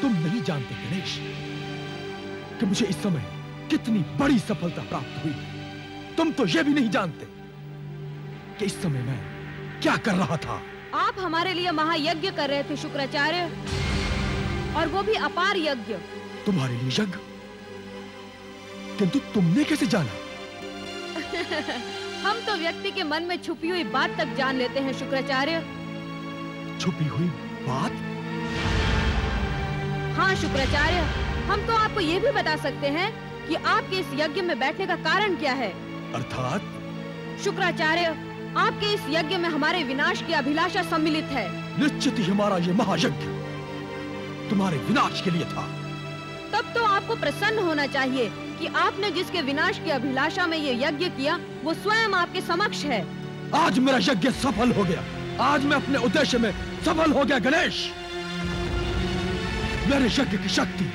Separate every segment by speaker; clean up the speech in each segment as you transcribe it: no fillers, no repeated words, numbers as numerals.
Speaker 1: तुम नहीं जानते गणेश कि मुझे इस समय कितनी बड़ी सफलता प्राप्त हुई। तुम तो यह भी नहीं जानते कि इस समय मैं क्या कर रहा था।
Speaker 2: आप हमारे लिए महायज्ञ कर रहे थे शुक्राचार्य, और वो भी अपार यज्ञ।
Speaker 1: तुम्हारे लिए यज्ञ? किंतु तुमने कैसे जाना?
Speaker 2: हम तो व्यक्ति के मन में छुपी हुई बात तक जान लेते हैं शुक्राचार्य।
Speaker 1: छुपी हुई बात?
Speaker 2: हाँ शुक्राचार्य, हम तो आपको ये भी बता सकते हैं कि आपके इस यज्ञ में बैठने का कारण क्या है।
Speaker 1: अर्थात?
Speaker 2: शुक्राचार्य, आपके इस यज्ञ में हमारे विनाश की अभिलाषा सम्मिलित है।
Speaker 1: निश्चित ही हमारा ये महायज्ञ तुम्हारे विनाश के लिए था।
Speaker 2: तब तो आपको प्रसन्न होना चाहिए कि आपने जिसके विनाश की अभिलाषा में ये यज्ञ किया, वो स्वयं आपके समक्ष है।
Speaker 1: आज मेरा यज्ञ सफल हो गया। आज मैं अपने उद्देश्य में सफल हो गया गणेश। मेरे यज्ञ की शक्ति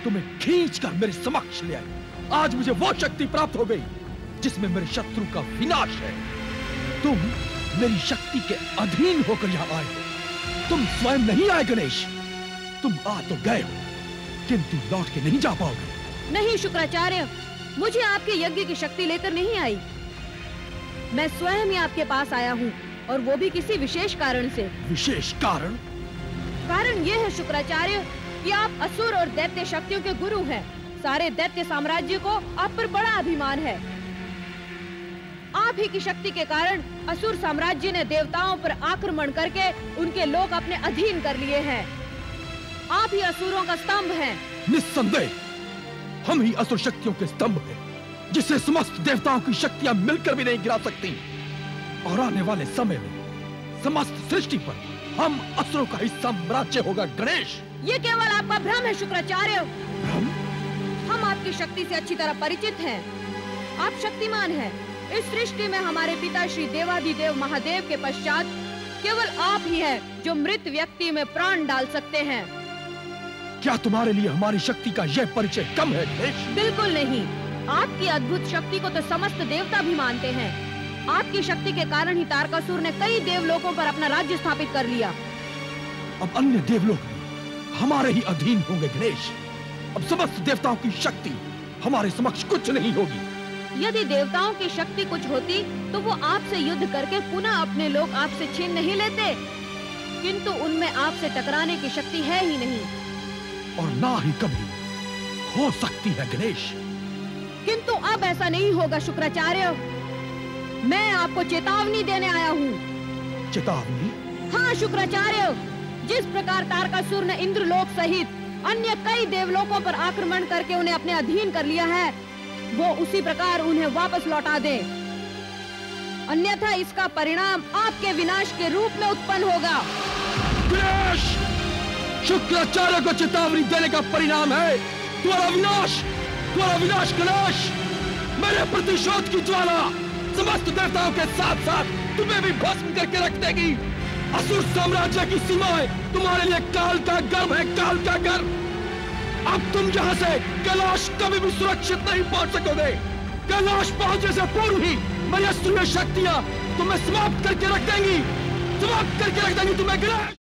Speaker 1: तुम्हें खींचकर मेरे समक्ष ले आई। आज मुझे वो शक्ति प्राप्त हो गई जिसमें मेरे शत्रु का विनाश है। तुम मेरी शक्ति के अधीन होकर यहाँ आए हो। तुम स्वयं नहीं आए गणेश। तुम आ तो गए हो, किंतु लौट के नहीं जा पाओगे।
Speaker 2: नहीं शुक्राचार्य, मुझे आपके यज्ञ की शक्ति लेकर नहीं आई। मैं स्वयं ही आपके पास आया हूँ, और वो भी किसी विशेष कारण से।
Speaker 1: विशेष कारण?
Speaker 2: कारण ये है शुक्राचार्य कि आप असुर और दैत्य शक्तियों के गुरु हैं। सारे दैत्य साम्राज्य को आप पर बड़ा अभिमान है। आप ही की शक्ति के कारण असुर साम्राज्य ने देवताओं पर आक्रमण करके उनके लोक अपने अधीन कर लिए हैं। आप ही असुरों का स्तंभ हैं।
Speaker 1: निस्संदेह हम ही असुर शक्तियों के स्तंभ हैं, जिसे समस्त देवताओं की शक्तियां मिलकर भी नहीं गिरा सकती। और आने वाले समय में समस्त सृष्टि पर हम असुरों का ही साम्राज्य होगा गणेश।
Speaker 2: ये केवल आपका भ्रम है शुक्राचार्य।
Speaker 1: भ्रम?
Speaker 2: हम आपकी शक्ति से अच्छी तरह परिचित हैं। आप शक्तिमान हैं। इस सृष्टि में हमारे पिता श्री देवाधिदेव महादेव के पश्चात केवल आप ही हैं जो मृत व्यक्ति में प्राण डाल सकते हैं।
Speaker 1: क्या तुम्हारे लिए हमारी शक्ति का यह परिचय कम है गणेश?
Speaker 2: बिल्कुल नहीं। आपकी अद्भुत शक्ति को तो समस्त देवता भी मानते हैं। आपकी शक्ति के कारण ही तारकासुर ने कई देवलोकों पर अपना राज्य स्थापित कर लिया।
Speaker 1: अब अन्य देवलोक भी हमारे ही अधीन होंगे गणेश। अब समस्त देवताओं की शक्ति हमारे समक्ष कुछ नहीं होगी।
Speaker 2: यदि देवताओं की शक्ति कुछ होती तो वो आपसे युद्ध करके पुनः अपने लोक आपसे छीन नहीं लेते, किंतु उनमें आपसे टकराने की शक्ति है ही नहीं,
Speaker 1: और ना ही कभी हो सकती है गणेश।
Speaker 2: किंतु अब ऐसा नहीं होगा शुक्राचार्य। मैं आपको चेतावनी देने आया हूँ।
Speaker 1: चेतावनी?
Speaker 2: हाँ शुक्राचार्य, जिस प्रकार तारकासुर ने इंद्रलोक सहित अन्य कई देवलोकों पर आक्रमण करके उन्हें अपने अधीन कर लिया है, वो उसी प्रकार उन्हें वापस लौटा दे। अन्यथा इसका परिणाम आपके विनाश के रूप में उत्पन्न होगा।
Speaker 1: गणेश, शुक्राचार्य को चेतावनी देने का परिणाम है तुम्हारा विनाश। तुम्हारा विनाश गणेश। मेरे प्रतिशोध की ज्वाला समस्त देवताओं के साथ साथ तुम्हें भी भस्म करके रख देगी। असुर साम्राज्य की सीमाएं तुम्हारे लिए काल का गर्भ है, काल का गर्भ। अब तुम यहाँ से कैलाश कभी भी सुरक्षित नहीं पहुंच सकोगे। कैलाश पहुंचने से पूर्व ही मेरी असुर शक्तियां तुम्हें समाप्त करके रख देंगी, समाप्त करके रख देंगी तुम्हें गणेश।